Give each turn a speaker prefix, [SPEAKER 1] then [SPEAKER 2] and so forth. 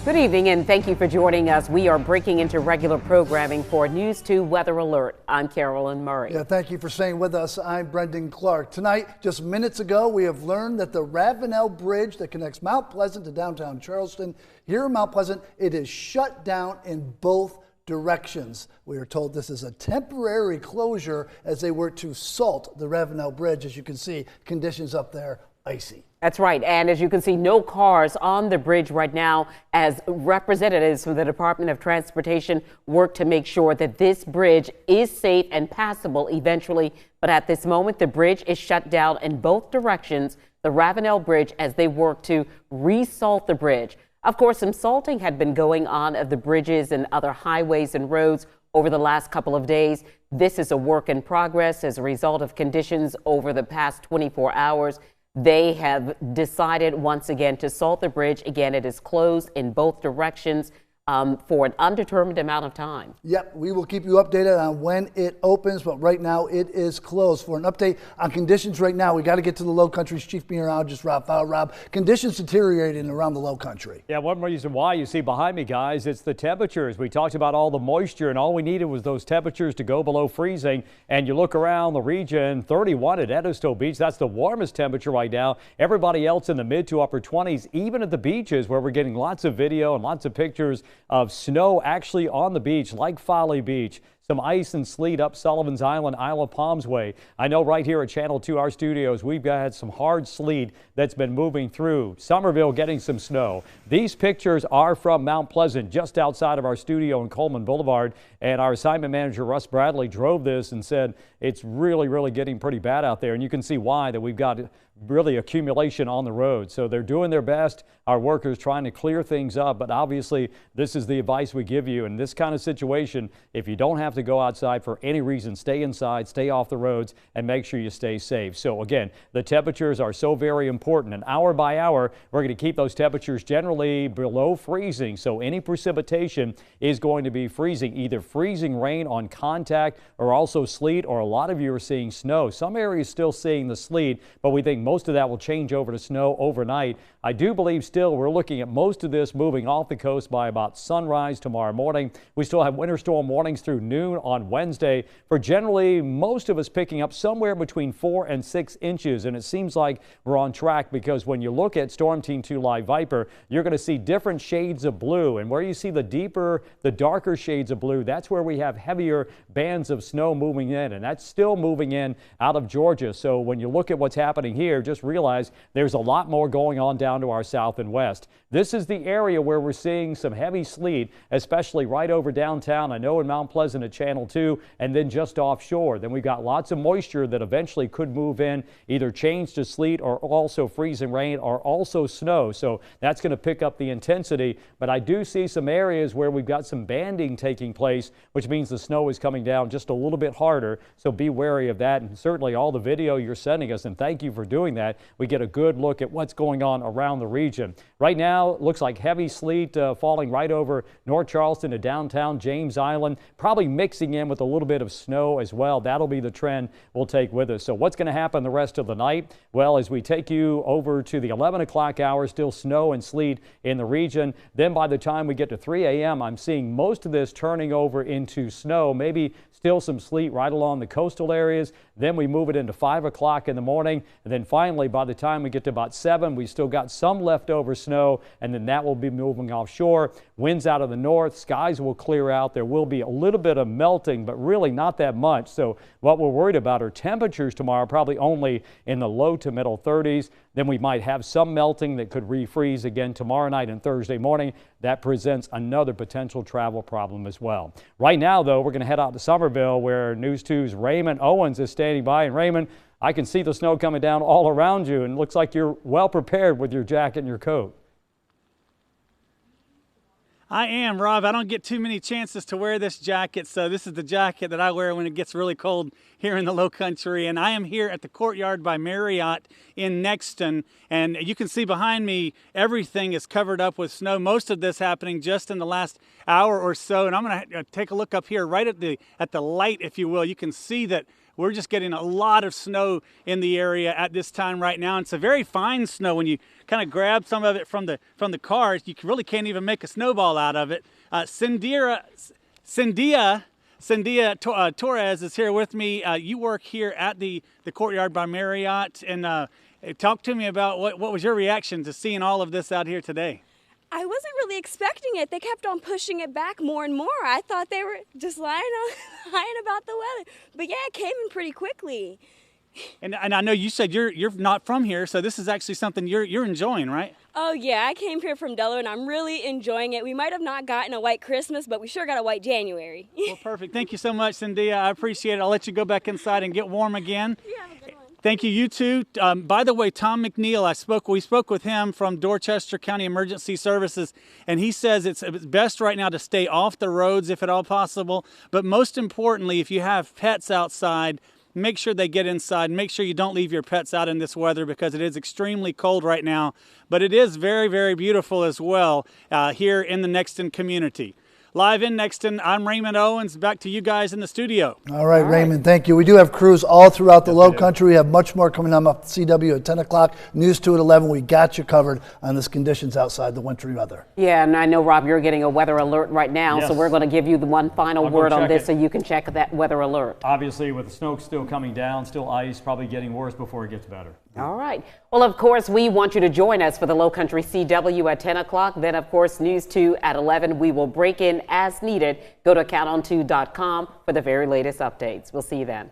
[SPEAKER 1] Good evening and thank you for joining us. We are breaking into regular programming for News 2 Weather Alert. I'm Carolyn Murray.
[SPEAKER 2] Yeah, thank you for staying with us. I'm Brendan Clark. Tonight, just minutes ago, we have learned that the Ravenel Bridge that connects Mount Pleasant to downtown Charleston, here in Mount Pleasant, it is shut down in both directions. We are told this is a temporary closure as they work to salt the Ravenel Bridge. As you can see, conditions up there icy.
[SPEAKER 1] That's right. And as you can see, no cars on the bridge right now as representatives from the Department of Transportation work to make sure that this bridge is safe and passable eventually. But at this moment, the bridge is shut down in both directions, the Ravenel Bridge, as they work to resalt the bridge. Of course, some salting had been going on of the bridges and other highways and roads over the last couple of days. This is a work in progress as a result of conditions over the past 24 hours. They have decided once again to salt the bridge. Again, it is closed in both directions for an undetermined amount of time. Yep,
[SPEAKER 2] we will keep you updated on when it opens, but right now it is closed. For an update on conditions right now, we got to get to the Low Country's chief meteorologist, Rob Fowler. Rob, conditions deteriorating around the Low Country.
[SPEAKER 3] Yeah, one reason why you see behind me, guys, it's the temperatures. We talked about all the moisture, and all we needed was those temperatures to go below freezing. And you look around the region, 31 at Edisto Beach. That's the warmest temperature right now. Everybody else in the mid to upper 20s, even at the beaches where we're getting lots of video and lots of pictures of snow actually on the beach, like Folly Beach. Some ice and sleet up Sullivan's Island, Isle of Palms way. I know right here at Channel 2, our studios, we've had some hard sleet that's been moving through. Summerville getting some snow. These pictures are from Mount Pleasant, just outside of our studio in Coleman Boulevard. And our assignment manager, Russ Bradley, drove this and said it's really getting pretty bad out there. And you can see why, that we've got really accumulation on the road. So they're doing their best, our workers trying to clear things up. But obviously, this is the advice we give you in this kind of situation. If you don't have to go outside for any reason, stay inside, stay off the roads, and make sure you stay safe. So again, the temperatures are so very important. And hour by hour, we're going to keep those temperatures generally below freezing. So any precipitation is going to be freezing, either freezing rain on contact or also sleet, or a lot of you are seeing snow. Some areas still seeing the sleet, but we think most of that will change over to snow overnight. I do believe still we're looking at most of this moving off the coast by about sunrise tomorrow morning. We still have winter storm warnings through noon on Wednesday for generally most of us picking up somewhere between 4 and 6 inches. And it seems like we're on track, because when you look at Storm Team 2 Live Viper, you're going to see different shades of blue. And where you see the darker shades of blue, that's where we have heavier bands of snow moving in. And that's still moving in out of Georgia. So when you look at what's happening here, just realize there's a lot more going on down to our south and west. This is the area where we're seeing some heavy sleet, especially right over downtown. I know in Mount Pleasant at Channel 2, and then just offshore. Then we've got lots of moisture that eventually could move in, either change to sleet or also freezing rain or also snow. So that's going to pick up the intensity. But I do see some areas where we've got some banding taking place, which means the snow is coming down just a little bit harder. So be wary of that. And certainly all the video you're sending us, and thank you for doing that, we get a good look at what's going on around the region. Right now, it looks like heavy sleet falling right over North Charleston to downtown James Island, probably mixing in with a little bit of snow as well. That'll be the trend we'll take with us. So what's going to happen the rest of the night? Well, as we take you over to the 11 o'clock hour, still snow and sleet in the region. Then by the time we get to 3 a.m., I'm seeing most of this turning over into snow, maybe still some sleet right along the coastal areas. Then we move it into 5 o'clock in the morning. And then finally, by the time we get to about 7, we still got some leftover snow, and then that will be moving offshore. Winds out of the north, skies will clear out. There will be a little bit of melting, but really not that much. So what we're worried about are temperatures tomorrow, probably only in the low to middle 30s. Then we might have some melting that could refreeze again tomorrow night and Thursday morning. That presents another potential travel problem as well. Right now, though, we're going to head out to Summerville, where News 2's Raymond Owens is standing by. And Raymond, I can see the snow coming down all around you, and it looks like you're well prepared with your jacket and your coat.
[SPEAKER 4] I am, Rob. I don't get too many chances to wear this jacket, so this is the jacket that I wear when it gets really cold here in the Low Country. And I am here at the Courtyard by Marriott in Nexton, and you can see behind me everything is covered up with snow. Most of this happening just in the last hour or so. And I'm going to take a look up here right at the light, if you will. You can see that we're just getting a lot of snow in the area at this time right now. And it's a very fine snow. When you kind of grab some of it from the cars, you really can't even make a snowball out of it. Cindia Torres is here with me. You work here at the Courtyard by Marriott, and talk to me about what was your reaction to seeing all of this out here today?
[SPEAKER 5] I wasn't really expecting it. They kept on pushing it back more and more. I thought they were just lying about the weather. But yeah, it came in pretty quickly.
[SPEAKER 4] And I know you said you're not from here, so this is actually something you're enjoying, right?
[SPEAKER 5] Oh yeah, I came here from Delaware and I'm really enjoying it. We might have not gotten a white Christmas, but we sure got a white January.
[SPEAKER 4] Well, perfect. Thank you so much, Cindy. I appreciate it. I'll let you go back inside and get warm again.
[SPEAKER 5] Yeah, have a good one.
[SPEAKER 4] Thank you, you too. By the way, Tom McNeil, we spoke with him from Dorchester County Emergency Services, and he says it's best right now to stay off the roads if at all possible. But most importantly, if you have pets outside, make sure they get inside. Make sure you don't leave your pets out in this weather because it is extremely cold right now. But it is very, very beautiful as well here in the Nexton community. Live in Nexton, I'm Raymond Owens. Back to you guys in the studio.
[SPEAKER 2] All right, Raymond, thank you. We do have crews all throughout the low country. We have much more coming on up CW at 10 o'clock. News 2 at 11. We got you covered on this conditions outside the wintry weather.
[SPEAKER 1] Yeah, and I know, Rob, you're getting a weather alert right now,
[SPEAKER 3] Yes.
[SPEAKER 1] so we're going to give you the one final word on this so you can check that weather alert.
[SPEAKER 3] Obviously, with the snow still coming down, still ice, probably getting worse before it gets better.
[SPEAKER 1] All right. Well, of course, we want you to join us for the Low Country CW at 10 o'clock. Then, of course, News 2 at 11. We will break in as needed. Go to counton2.com for the very latest updates. We'll see you then.